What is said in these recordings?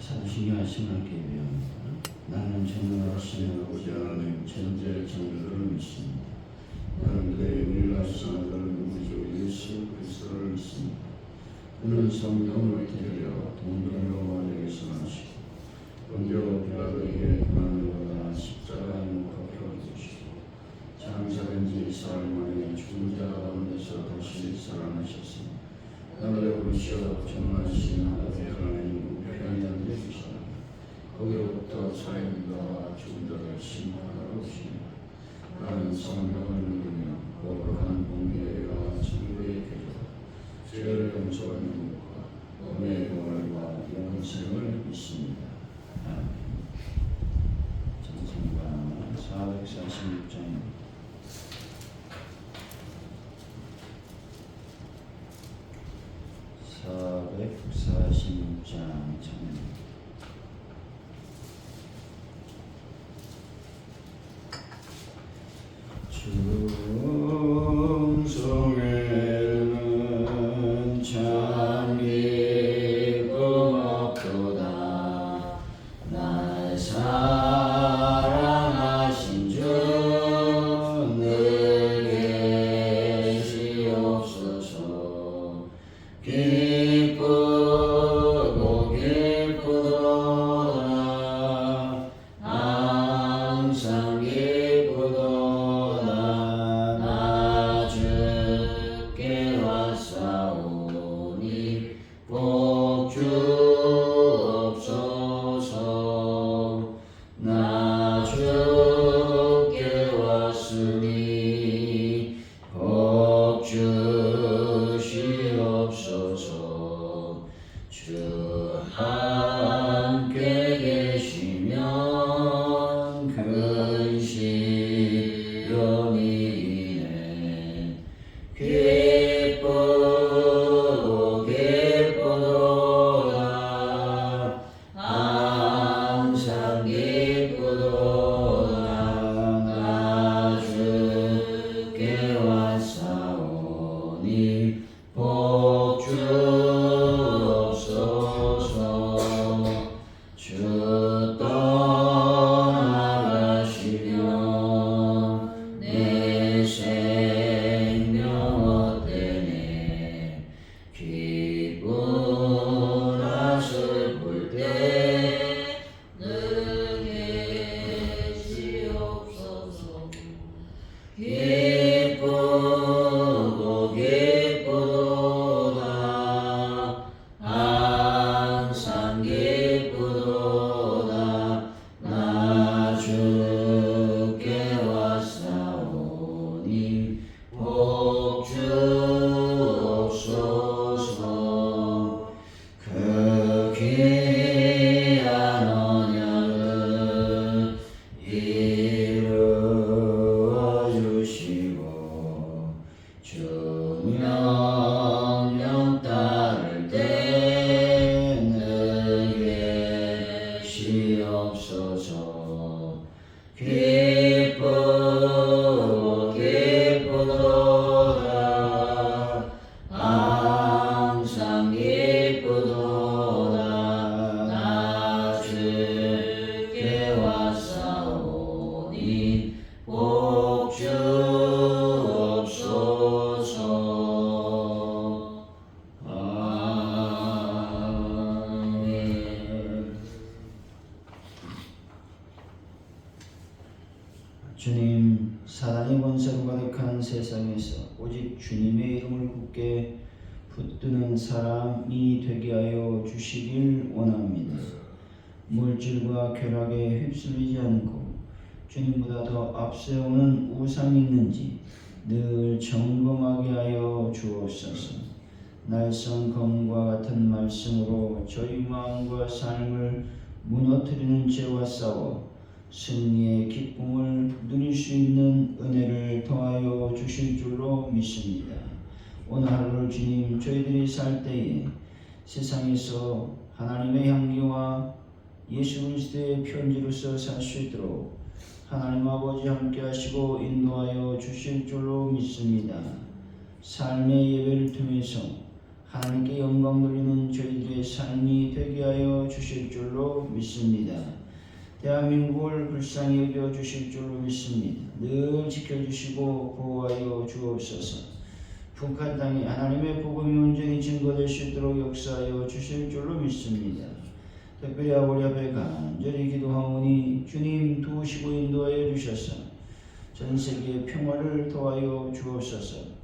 사도신경 하나님께 배웁니다. 나는 전능하신 아버지 하나님 전제 정도를 믿습니다. 나는 그의 유일하신 아들 우리 주 예수 그리스도를 믿습니다. 그는 성령을 데려 동정녀 마리아에서 나시고 본디오 빌라도에게 고난을 받아 십자가에 못 박혀 죽으시고 장사된 지 사흘 만에 죽은 자 가운데서 다시 살아나셨으니 하늘에 오르시어 전능하신 아버지 하나님 우편에 앉으시라. 거기로부터 사형과 죽은 자를 심판하러 오시니 나는 성령을 믿으며 거룩한 공의와 진리의 교조 죄를 용서하는 것과 몸의 영원과 영생을 믿습니다. 아멘. 찬송가 446장입니다. 446장 찬양입니다. 충성에는 참 기쁨 없도다. 날 사랑하신 주 늘 계시옵소서. 기쁘고 기쁘도다. 항상 기쁘도다. 나 주께 왔사오니 복 주옵소서. 나 주께 왔으니 복 주시옵소서. 주 함께 계시면 근시련이네. 기쁘고 기쁘도다. 항상 기쁘도다. 나 주께 왔사오니 복 주옵소서. 주 떠나가시면 내 생명 헛되네. 기쁘나 슬플 때 늘 계시옵소서. 기쁘고 기쁘도다. 항상 기쁘도다. 나 주께 왔사오니 복 주옵소서. 그 귀한 언약을 이루어 주시고 주 명령 따를 때 늘 계시옵소서. 기쁘고 기쁘도다. 항상 기쁘도다. 나 주께 왔사오니 복 주옵소서. 아멘. 주님, 사단의 권세로 가득한 세상에서 오직 주님의 이름을 굳게 붙드는 사람이 되게 하여 주시길 원합니다. 물질과 쾌락에 휩쓸리지 않고 주님보다 더 앞세우는 우상이 있는지 늘 점검하게 하여 주옵소서. 날선 검과 같은 말씀으로 저희 마음과 삶을 무너뜨리는 죄와 싸워 승리의 기쁨을 누릴 수 있는 은혜를 더하여 주실 줄로 믿습니다. 오늘 하루를 주님 저희들이 살 때에 세상에서 하나님의 향기와 예수 그리스도의 편지로서 살 수 있도록 하나님 아버지 함께 하시고 인도하여 주실 줄로 믿습니다. 삶의 예배를 통해서 하나님께 영광 돌리는 저희들의 삶이 되게 하여 주실 줄로 믿습니다. 대한민국을 불쌍히 여겨 주실 줄로 믿습니다. 늘 지켜주시고 보호하여 주옵소서. 북한 땅에 하나님의 복음이 온전히 증거될 수 있도록 역사하여 주실 줄로 믿습니다. 특별히 우리 앞에 간절히 기도하오니 주님 도우시고 인도하여 주셔서 전 세계의 평화를 더하여 주옵소서.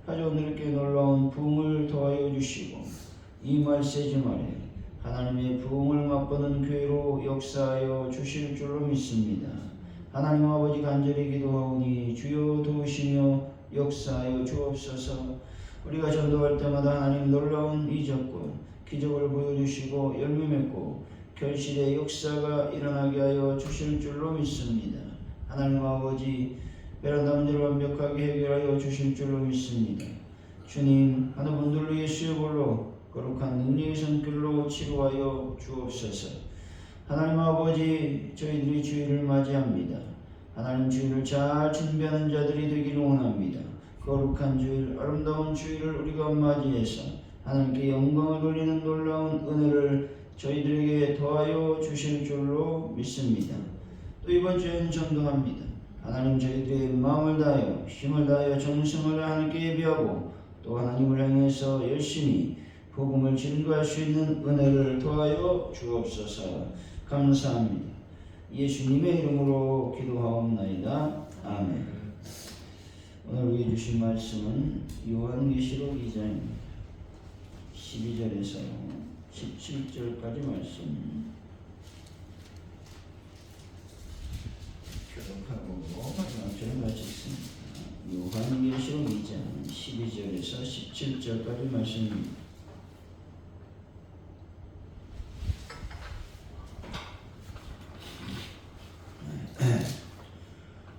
가족들께 놀라운 부흥을 더하여 주시고 이 말세 주말에 하나님의 부흥을 맛보는 교회로 역사하여 주실 줄로 믿습니다. 하나님 아버지 간절히 기도하오니 주여 도우시며 역사하여 주옵소서. 우리가 전도할 때마다 하나님 놀라운 이적과 기적을 보여주시고 열매 맺고 결실의 역사가 일어나게 하여 주실 줄로 믿습니다. 하나님 아버지 베란다 문제를 완벽하게 해결하여 주실 줄로 믿습니다. 주님 하는 분들로 예수의 볼로 거룩한 능력의 손길로 치료하여 주옵소서. 하나님 아버지 저희들이 주일을 맞이합니다. 하나님 주일을 잘 준비하는 자들이 되기를 원합니다. 거룩한 주일 아름다운 주일을 우리가 맞이해서 하나님께 영광을 돌리는 놀라운 은혜를 저희들에게 더하여 주실 줄로 믿습니다. 또 이번 주에는 전도합니다. 하나님 저희들의 마음을 다하여 힘을 다하여 정성을 하나님께 예비하고 또 하나님을 향해서 열심히 복음을 증거할 수 있는 은혜를 더하여 주옵소서. 감사합니다. 예수님의 이름으로 기도하옵나이다. 아멘. 오늘 우리 주신 말씀은 요한계시록 2장 12절에서 17절까지 말씀 교독하고 마지막 절을 마치겠습니다. 요한계시록 2장 12절에서 17절까지 말씀입니다.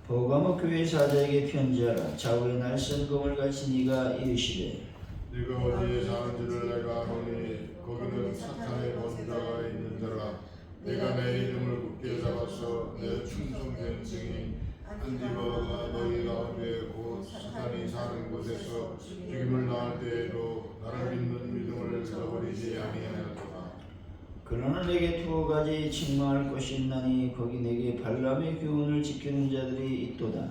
버가모 교회 사자에게 편지하라. 좌우에 날선 검을 가진 이가 이르시되 네가 어디에 사는지를 내가 아노니 거기는 사탄의 권자가 있는 자라. 내가 내 이름을 굳게 잡아서 내 충성된 증인 안디바가 너희 가운데 곧 사탄이 사는 곳에서 죽임을 당할 때에도 나를 믿는 믿음을 저버리지 아니하였도다. 그러나 내게 두어 가지 책망할 것이 있나니 거기 내게 발람의 교훈을 지키는 자들이 있도다.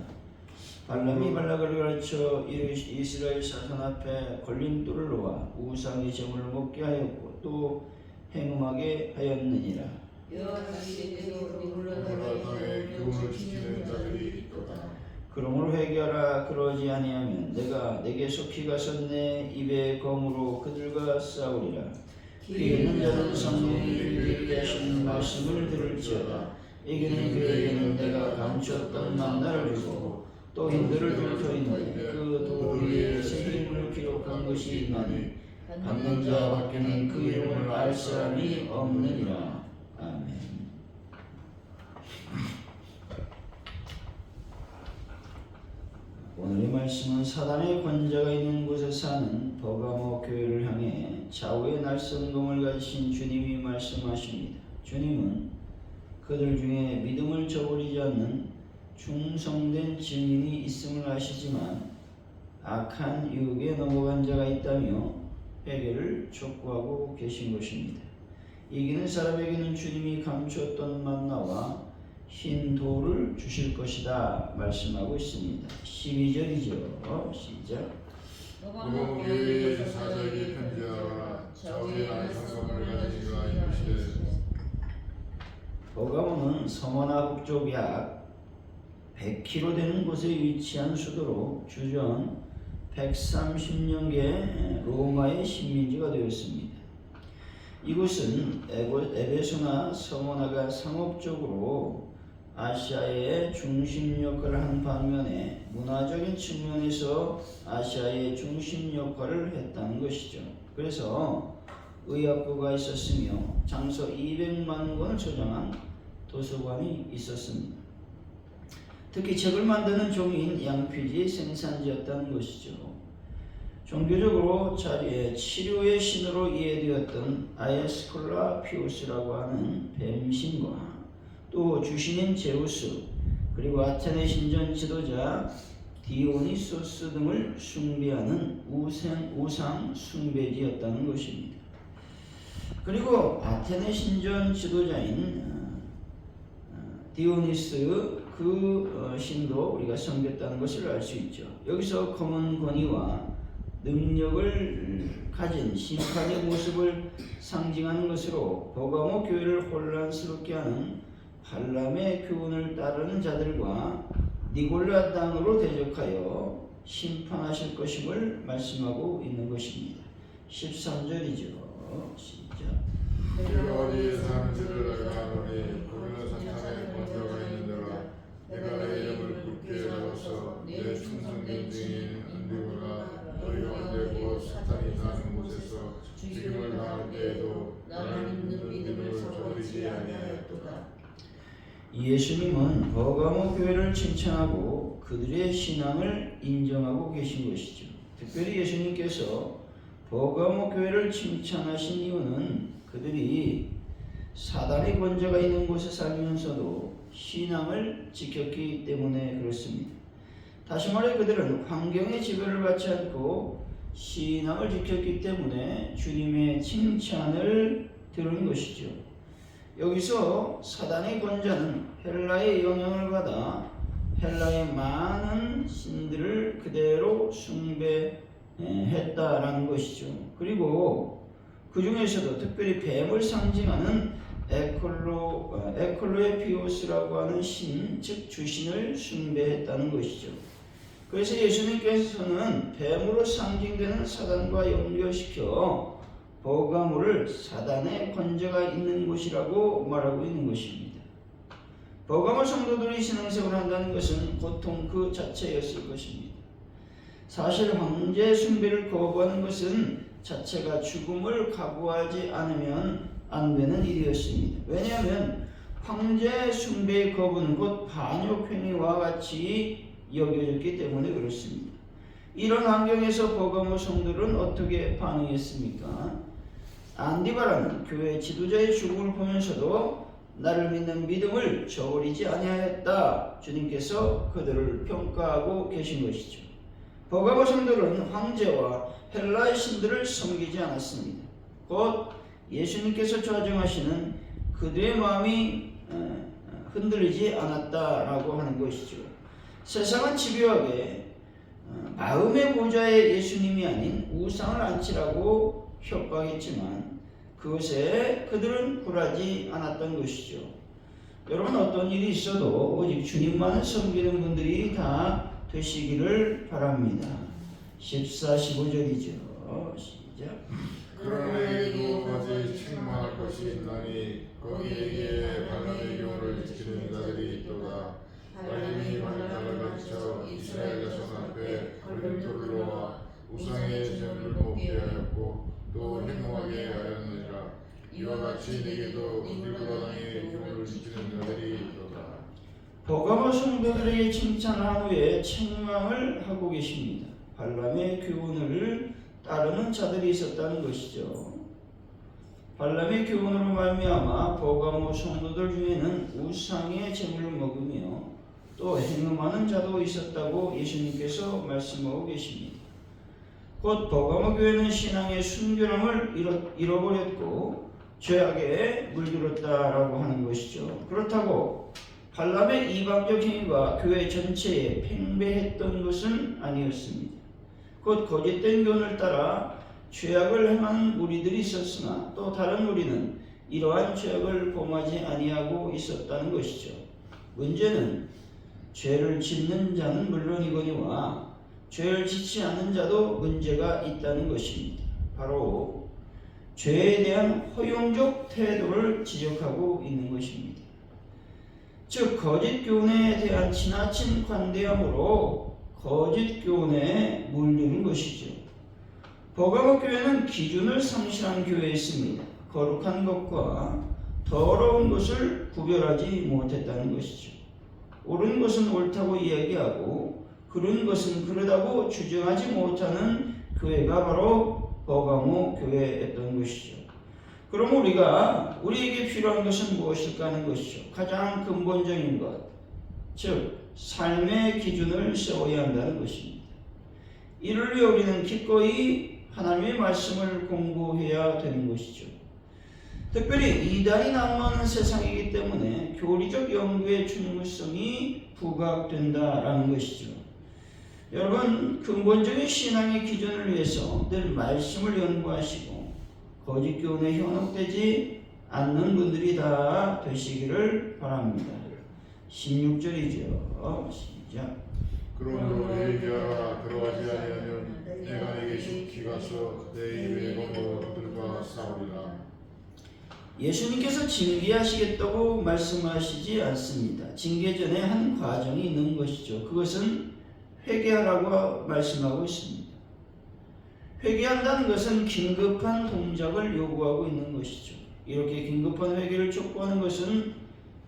발람이 발락을 가르쳐 이스라엘 사탄 앞에 걸림돌을 놓아 우상의 제물을 먹게 하였고 또 행음하게 하였느니라. 땅에 교훈을 지키는 자들이 있도다. 그러므로 회개하라. 그러지 아니하면 내가 내게 속히 가서 내 입의 검으로 그들과 싸우리라. 귀 있는 자는 성령이 그에게 하시는 말씀을 들을지어다. 이기는 그에게는 내가 감추었던 만나를 주고 또 인들을 줄 터인데 그 돌 위에 새 이름을 기록한 것이 있나니 받는 자 밖에는 그 이름을 알 사람이 없느니라. 아멘. 오늘의 말씀은 사단의 권자가 있는 곳에 사는 버가모 교회를 향해 좌우의 날선 검을 가지신 주님이 말씀하십니다. 주님은 그들 중에 믿음을 저버리지 않는 충성된 증인이 있음을 아시지만 악한 유혹에 넘어간 자가 있다며 회개를 촉구하고 계신 것입니다. 이기는 사람에게는 주님이 감추었던 만나와 흰 돌을 주실 것이다 말씀하고 있습니다. 12절이죠. 시작. 버가모 교회의 사자에게 편지하라. 좌우에 날선 검을 가진 이가 이르시되. 버가모는 서머나 북쪽 약 100km 되는 곳에 위치한 수도로 주전 130년계 로마의 식민지가 되었습니다. 이곳은 에베소나 서머나가 상업적으로 아시아의 중심 역할을 한 반면에 문화적인 측면에서 아시아의 중심 역할을 했다는 것이죠. 그래서 의학부가 있었으며 장서 200만 권을 저장한 도서관이 있었습니다. 특히 책을 만드는 종인 양피지의 생산지였다는 것이죠. 종교적으로 치료의 신으로 이해되었던 아에스콜라피우스라고 하는 뱀신과 또 주신인 제우스 그리고 아테네 신전 지도자 디오니소스 등을 숭배하는 우상 숭배지였다는 것입니다. 그리고 아테네 신전 지도자인 디오니스 그 신도 우리가 섬겼다는 것을 알 수 있죠. 여기서 검은 권위와 능력을 가진 심판의 모습을 상징하는 것으로 버가모 교회를 혼란스럽게 하는 발람의 교훈을 따르는 자들과 니골라 땅으로 대적하여 심판하실 것임을 말씀하고 있는 것입니다. 13절이죠. 시작. 내가 어디에 사는지를 내가 아노니 거기는 사탄의 권좌가 있는데라. 내가 내 이름을 굳게 잡아서 내 충성된 증인 안디고가 너희가 언제 곧 사탄이 사는 곳에서 죽임을 당할 때에도 나를 믿는 믿음을 저버리지 아니하였도다. 예수님은 버가모 교회를 칭찬하고 그들의 신앙을 인정하고 계신 것이죠. 특별히 예수님께서 버가모 교회를 칭찬하신 이유는 그들이 사단의 권좌가 있는 곳에 살면서도 신앙을 지켰기 때문에 그렇습니다. 다시 말해 그들은 환경의 지배를 받지 않고 신앙을 지켰기 때문에 주님의 칭찬을 들은 것이죠. 여기서 사단의 권좌는 헬라의 영향을 받아 헬라의 많은 신들을 그대로 숭배했다라는 것이죠. 그리고 그 중에서도 특별히 뱀을 상징하는 에콜로의 피오스라고 하는 신, 즉 주신을 숭배했다는 것이죠. 그래서 예수님께서는 뱀으로 상징되는 사단과 연결시켜 버가모를 사단의 권좌가 있는 곳이라고 말하고 있는 것입니다. 버가모 성도들이 신앙생활을 한다는 것은 고통 그 자체였을 것입니다. 사실 황제 숭배를 거부하는 것은 자체가 죽음을 각오하지 않으면 안 되는 일이었습니다. 왜냐하면 황제 숭배의 거부는 곧 반역행위와 같이 여겨졌기 때문에 그렇습니다. 이런 환경에서 버가모 성도들은 어떻게 반응했습니까? 안디바라는 교회 지도자의 죽음을 보면서도 나를 믿는 믿음을 저버리지 아니하였다. 주님께서 그들을 평가하고 계신 것이죠. 버가모 성도들은 황제와 헬라의 신들을 섬기지 않았습니다. 곧 예수님께서 좌정하시는 그들의 마음이 흔들리지 않았다라고 하는 것이죠. 세상은 집요하게 마음의 보좌에 예수님이 아닌 우상을 안치라고 협박했지만 그것에 그들은 굴하지 않았던 것이죠. 여러분 어떤 일이 있어도 오직 주님만을 섬기는 분들이 다 되시기를 바랍니다. 14, 15절이죠. 시작. 그러나 내게도 거짓 책망할 것이 있나니 거기에게 발람의 경우를 지키는 자들이 있도다. 발람이 발람을 가르쳐 이스라엘 자손 앞에 걸림돌을 놓아 우상의 제물을 먹게 하였고 또 행동하게 하였느니라. 이와 같이 내게도 니골라 땅의 경우를 지키는 자들이 있도다. 버가모 성도들에게 칭찬한 후에 책망을 하고 계십니다. 발람의 교훈을 따르는 자들이 있었다는 것이죠. 발람의 교훈으로 말미암아 버가모 성도들 중에는 우상의 제물을 먹으며 또 행음하는 자도 있었다고 예수님께서 말씀하고 계십니다. 곧 버가모 교회는 신앙의 순결함을 잃어버렸고 죄악에 물들었다라고 하는 것이죠. 그렇다고 발람의 이방적 행위가 교회 전체에 팽배했던 것은 아니었습니다. 곧 거짓된 교훈을 따라 죄악을 행하는 무리들이 있었으나 또 다른 무리는 이러한 죄악을 범하지 아니하고 있었다는 것이죠. 문제는 죄를 짓는 자는 물론이거니와 죄를 짓지 않는 자도 문제가 있다는 것입니다. 바로 죄에 대한 허용적 태도를 지적하고 있는 것입니다. 즉 거짓 교훈에 대한 지나친 관대함으로 거짓 교훈에 물드는 것이죠. 버가모 교회는 기준을 상실한 교회였습니다. 거룩한 것과 더러운 것을 구별하지 못했다는 것이죠. 옳은 것은 옳다고 이야기하고 그른 것은 그르다고 주장하지 못하는 교회가 바로 버가모 교회였던 것이죠. 그럼 우리에게 필요한 것은 무엇일까 하는 것이죠. 가장 근본적인 것, 즉 삶의 기준을 세워야 한다는 것입니다. 이를 위해 우리는 기꺼이 하나님의 말씀을 공부해야 되는 것이죠. 특별히 이단이 난무하는 세상이기 때문에 교리적 연구의 중요성이 부각된다라는 것이죠. 여러분, 근본적인 신앙의 기준을 위해서 늘 말씀을 연구하시고 거짓 교훈에 현혹되지 않는 분들이 다 되시기를 바랍니다. 16절이죠. 시작. 그러므로 회개하라. 그러하지 아니하면 내가 내게 속히 가서 내 입에 거는 것들과 싸우리라. 예수님께서 징계하시겠다고 말씀하시지 않습니다. 징계 전에 한 과정이 있는 것이죠. 그것은 회개하라고 말씀하고 있습니다. 회개한다는 것은 긴급한 동작을 요구하고 있는 것이죠. 이렇게 긴급한 회개를 촉구하는 것은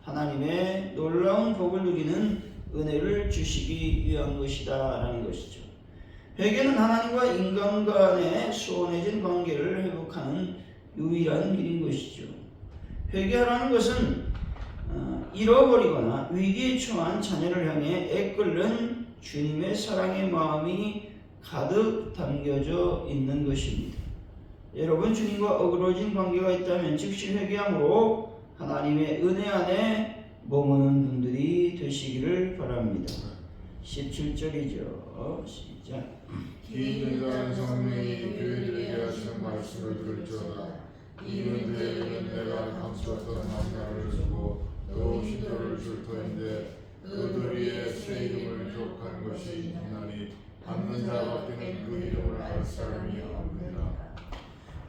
하나님의 놀라운 복을 누리는 은혜를 주시기 위한 것이다 라는 것이죠. 회개는 하나님과 인간 간의 소원해진 관계를 회복하는 유일한 길인 것이죠. 회개하라는 것은 잃어버리거나 위기에 처한 자녀를 향해 애끓는 주님의 사랑의 마음이 가득 담겨져 있는 것입니다. 여러분, 주님과 어그러진 관계가 있다면 즉시 회개함으로 하나님의 은혜 안에 머무는 분들이 되시기를 바랍니다. 17절이죠. 시작. 이 자는 성령이 교회들에게 하시는 말씀을 들을지어다. 이는 그에게는 내가 감추었던 만나를 주고 또 신도를 줄 터인데 그들의 새 이름을 기억하는 것이 있나니 받는 자밖에는 그 이름을 알 사람이 없느니라.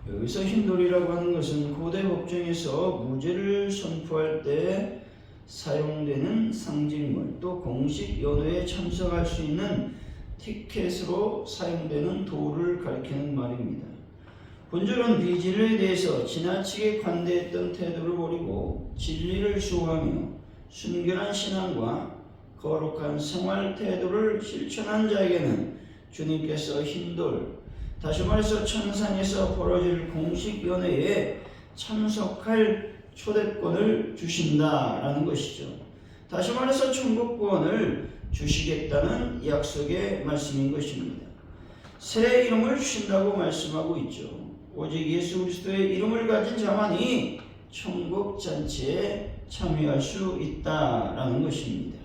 여기서 흰돌이라고 하는 것은 고대 법정에서 무죄를 선포할 때 사용되는 상징물, 또 공식 연회에 참석할 수 있는 티켓으로 사용되는 도를 가리키는 말입니다. 본절은 비진리에 대해서 지나치게 관대했던 태도를 버리고 진리를 수호하며 순결한 신앙과 거룩한 생활 태도를 실천한 자에게는 주님께서 흰돌, 다시 말해서 천상에서 벌어질 공식 연회에 참석할 초대권을 주신다라는 것이죠. 다시 말해서 천국권을 주시겠다는 약속의 말씀인 것입니다. 새 이름을 주신다고 말씀하고 있죠. 오직 예수 그리스도의 이름을 가진 자만이 천국 잔치에 참여할 수 있다라는 것입니다.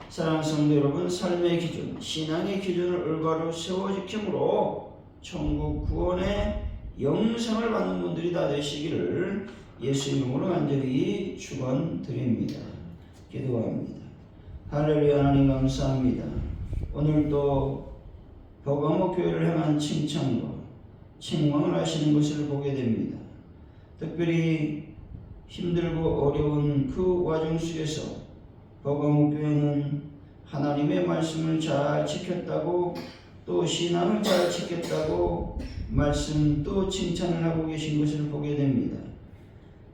사랑하는 성도 여러분, 삶의 기준, 신앙의 기준을 올바로 세워 지킴으로 천국 구원의 영생을 받는 분들이 다 되시기를 예수 이름으로 간절히 축원드립니다. 기도합니다. 할렐루야. 하나님 감사합니다. 오늘도 버가모 교회를 향한 칭찬과 책망을 하시는 것을 보게 됩니다. 특별히 힘들고 어려운 그 와중 속에서 버가모 교회는 하나님의 말씀을 잘 지켰다고, 또 신앙을 잘 지켰다고 말씀 또 칭찬을 하고 계신 것을 보게 됩니다.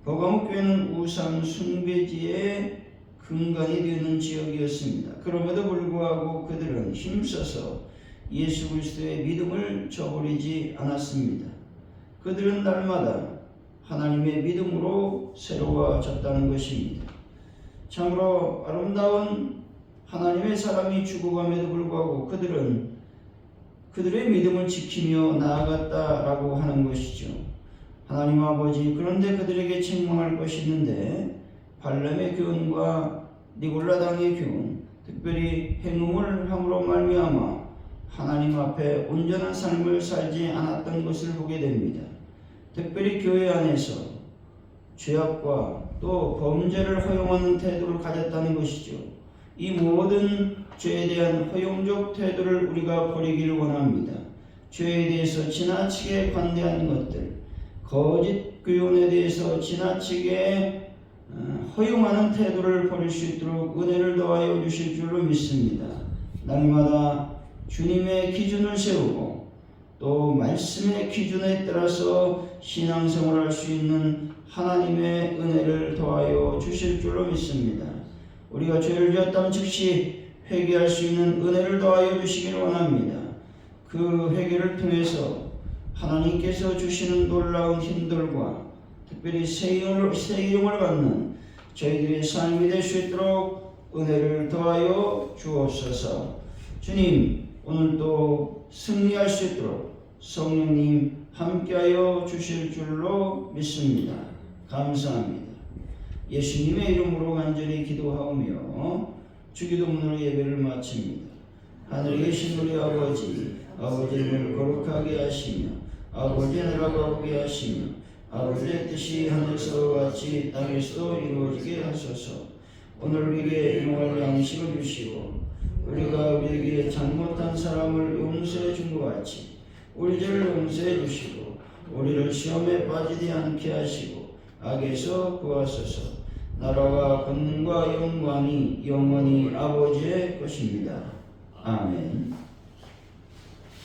버가모 교회는 우상 숭배지의 근간이 되는 지역이었습니다. 그럼에도 불구하고 그들은 힘써서 예수 그리스도의 믿음을 저버리지 않았습니다. 그들은 날마다 하나님의 믿음으로 새로워졌다는 것입니다. 참으로 아름다운 하나님의 사람이 죽어감에도 불구하고 그들은 그들의 믿음을 지키며 나아갔다라고 하는 것이죠. 하나님 아버지, 그런데 그들에게 책망할 것이 있는데 발람의 교훈과 니골라당의 교훈, 특별히 행음을 함으로 말미암아 하나님 앞에 온전한 삶을 살지 않았던 것을 보게 됩니다. 특별히 교회 안에서 죄악과 또 범죄를 허용하는 태도를 가졌다는 것이죠. 이 모든 죄에 대한 허용적 태도를 우리가 버리기를 원합니다. 죄에 대해서 지나치게 관대한 것들, 거짓 교훈에 대해서 지나치게 허용하는 태도를 버릴 수 있도록 은혜를 더하여 주실 줄로 믿습니다. 날마다 주님의 기준을 세우고 또 말씀의 기준에 따라서 신앙생활을 할 수 있는 하나님의 은혜를 더하여 주실 줄로 믿습니다. 우리가 죄를 지었다면 즉시 회개할 수 있는 은혜를 더하여 주시기를 원합니다. 그 회개를 통해서 하나님께서 주시는 놀라운 힘들과 특별히 새 이름을 받는 저희들의 삶이 될 수 있도록 은혜를 더하여 주옵소서. 주님, 오늘도 승리할 수 있도록 성령님 함께하여 주실 줄로 믿습니다. 감사합니다. 예수님의 이름으로 간절히 기도하오며 주기도문으로 예배를 마칩니다. 하늘에 계신 우리 아버지, 아버지를 거룩하게 하시며 아버지의 나라가 오게 하시며 아버지의 뜻이 하늘에서 같이 땅에서도 이루어지게 하소서. 오늘 우리에게 일용할 양식을 주시고 우리가 우리에게 잘못한 사람을 용서해 준 것 같이 우리 죄를 용서해 주시고 우리를 시험에 빠지지 않게 하시고 악에서 구하소서. 나라와 권능과 영광이 영원히 아버지의 것입니다. 아멘.